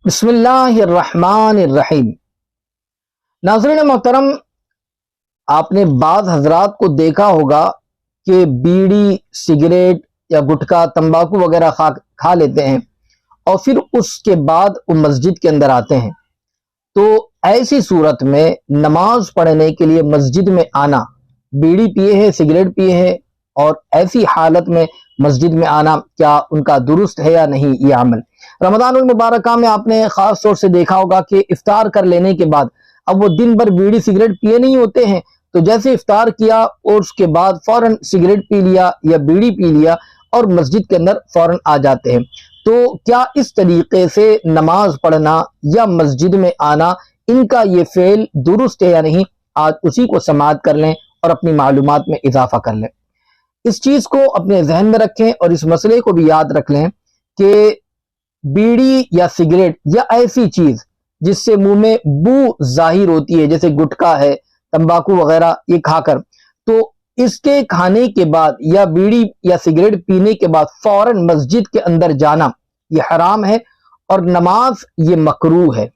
बिस्मिल्लाहिर्रहमानिर्रहीम। नाज़रीन मोहतरम, आपने बाज़ हजरात को देखा होगा कि बीड़ी, सिगरेट या गुटखा, तंबाकू वगैरह खा लेते हैं और फिर उसके बाद वो मस्जिद के अंदर आते हैं। तो ऐसी सूरत में नमाज पढ़ने के लिए मस्जिद में आना, बीड़ी पिए है, सिगरेट पिए है, और ऐसी हालत में मस्जिद में आना क्या उनका दुरुस्त है या नहीं ये अमल। रमज़ानुल मुबारक में आपने खास तौर से देखा होगा कि इफ्तार कर लेने के बाद अब वो दिन भर बीड़ी सिगरेट पिए नहीं होते हैं, तो जैसे इफ्तार किया और उसके बाद फौरन सिगरेट पी लिया या बीड़ी पी लिया और मस्जिद के अंदर फौरन आ जाते हैं। तो क्या इस तरीके से नमाज पढ़ना या मस्जिद में आना, इनका ये फेल दुरुस्त है या नहीं, आज उसी को समाअत कर लें और अपनी मालूमात में इजाफा कर लें। इस चीज को अपने जहन में रखें और इस मसले को भी याद रख लें कि बीड़ी या सिगरेट या ऐसी चीज जिससे मुंह में बू जाहिर होती है, जैसे गुटखा है, तंबाकू वगैरह, ये खाकर, तो इसके खाने के बाद या बीड़ी या सिगरेट पीने के बाद फौरन मस्जिद के अंदर जाना ये हराम है और नमाज ये मकरूह है।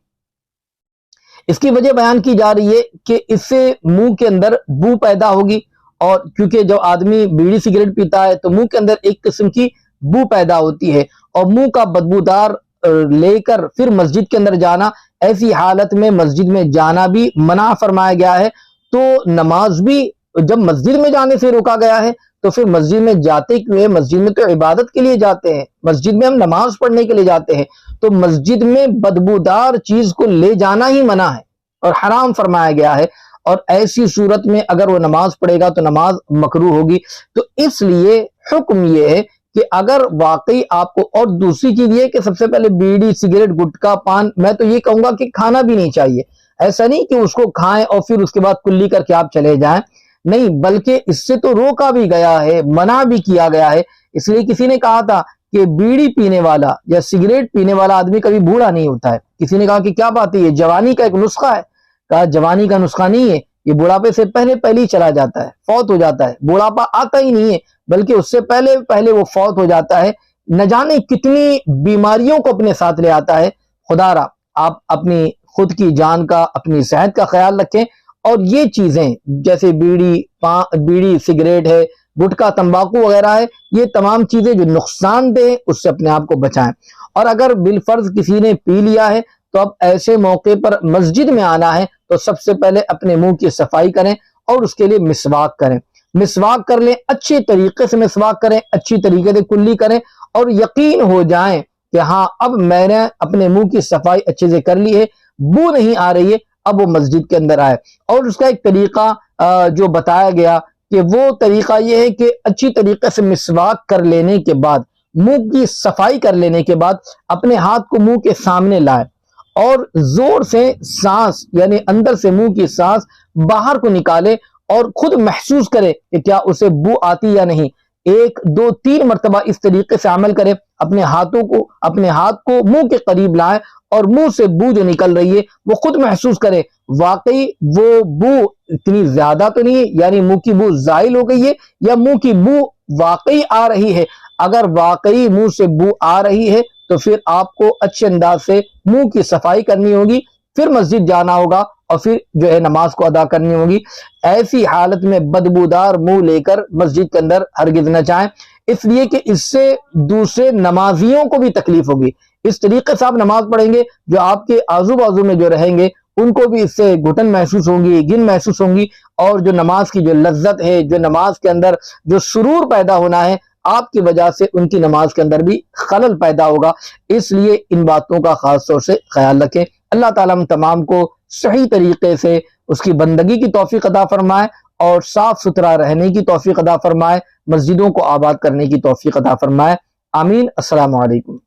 इसकी वजह बयान की जा रही है कि इससे मुंह के अंदर बू पैदा होगी, और क्योंकि जब आदमी बीड़ी सिगरेट पीता है तो मुंह के अंदर एक किस्म की बू पैदा होती है और मुंह का बदबूदार लेकर फिर मस्जिद के अंदर जाना, ऐसी हालत में मस्जिद में जाना भी मना फरमाया गया है। तो नमाज भी जब मस्जिद में जाने से रोका गया है तो फिर मस्जिद में जाते क्यों है? मस्जिद में तो इबादत के लिए जाते हैं, मस्जिद में हम नमाज पढ़ने के लिए जाते हैं, तो मस्जिद में बदबूदार चीज को ले जाना ही मना है और हराम फरमाया गया है। और ऐसी सूरत में अगर वो नमाज पढ़ेगा तो नमाज मकरूह होगी। तो इसलिए हुक्म ये है कि अगर वाकई आपको, और दूसरी चीज ये कि सबसे पहले बीड़ी सिगरेट गुटखा पान, मैं तो ये कहूंगा कि खाना भी नहीं चाहिए। ऐसा नहीं कि उसको खाएं और फिर उसके बाद कुल्ली करके आप चले जाएं, नहीं, बल्कि इससे तो रोका भी गया है, मना भी किया गया है। इसलिए किसी ने कहा था कि बीड़ी पीने वाला या सिगरेट पीने वाला आदमी कभी बूढ़ा नहीं होता है। किसी ने कहा कि क्या बात है, ये जवानी का एक नुस्खा है। कहा जवानी का नुस्खा नहीं है, ये बुढ़ापे से पहले पहले ही चला जाता है, फौत हो जाता है। बुढ़ापा आता ही नहीं है, बल्कि उससे पहले पहले वो फौत हो जाता है। न जाने कितनी बीमारियों को अपने साथ ले आता है। खुदारा आप अपनी खुद की जान का, अपनी सेहत का ख्याल रखें, और ये चीजें जैसे बीड़ी सिगरेट है, गुटखा तंबाकू वगैरह है, ये तमाम चीजें जो नुकसानदेह हैं उससे अपने आप को बचाएं। और अगर बिलफर्ज किसी ने पी लिया है तो अब ऐसे मौके पर मस्जिद में आना है तो सबसे पहले अपने मुंह की सफाई करें और उसके लिए मिसवाक करें। मिसवाक कर लें, अच्छे तरीके से मिसवाक करें, अच्छी तरीके से कुल्ली करें और यकीन हो जाएं कि हाँ अब मैंने अपने मुंह की सफाई अच्छे से कर ली है, बू नहीं आ रही है, अब वो मस्जिद के अंदर आए। और उसका एक तरीका जो बताया गया कि वो तरीका ये है कि अच्छी तरीके से मिसवाक कर लेने के बाद, मुंह की सफाई कर लेने के बाद अपने हाथ को मुंह के सामने लाए और जोर से सांस, यानी अंदर से मुंह की सांस बाहर को निकाले और खुद महसूस करे कि क्या उसे बू आती या नहीं। 1 2 3 मरतबा इस तरीके से अमल करें। अपने हाथ को मुंह के करीब लाएं और मुंह से बू जो निकल रही है वो खुद महसूस करें, वाकई वो बू इतनी ज्यादा तो नहीं है, यानी मुंह की बू जाहिल हो गई है, या मुंह की बू वाकई आ रही है। अगर वाकई मुंह से बू आ रही है तो फिर आपको अच्छे अंदाज से मुंह की सफाई करनी होगी, फिर मस्जिद जाना होगा और फिर जो है नमाज को अदा करनी होगी। ऐसी हालत में बदबूदार मुंह लेकर मस्जिद के अंदर हरगिज न जाएं, इसलिए कि इससे दूसरे नमाजियों को भी तकलीफ होगी। इस तरीके से आप नमाज पढ़ेंगे, जो आपके आजू बाजू में जो रहेंगे उनको भी इससे घुटन महसूस होंगी, गिन महसूस होंगी, और जो नमाज की जो लज्जत है, जो नमाज के अंदर जो सुरूर पैदा होना है, आपकी वजह से उनकी नमाज के अंदर भी खलल पैदा होगा। इसलिए इन बातों का खास तौर से ख्याल रखें। अल्लाह ताला हम तमाम को सही तरीके से उसकी बंदगी की तौफीक अता फरमाए और साफ सुथरा रहने की तौफीक अता फरमाए, मस्जिदों को आबाद करने की तौफीक अता फरमाए। आमीन। अस्सलामु अलैकुम।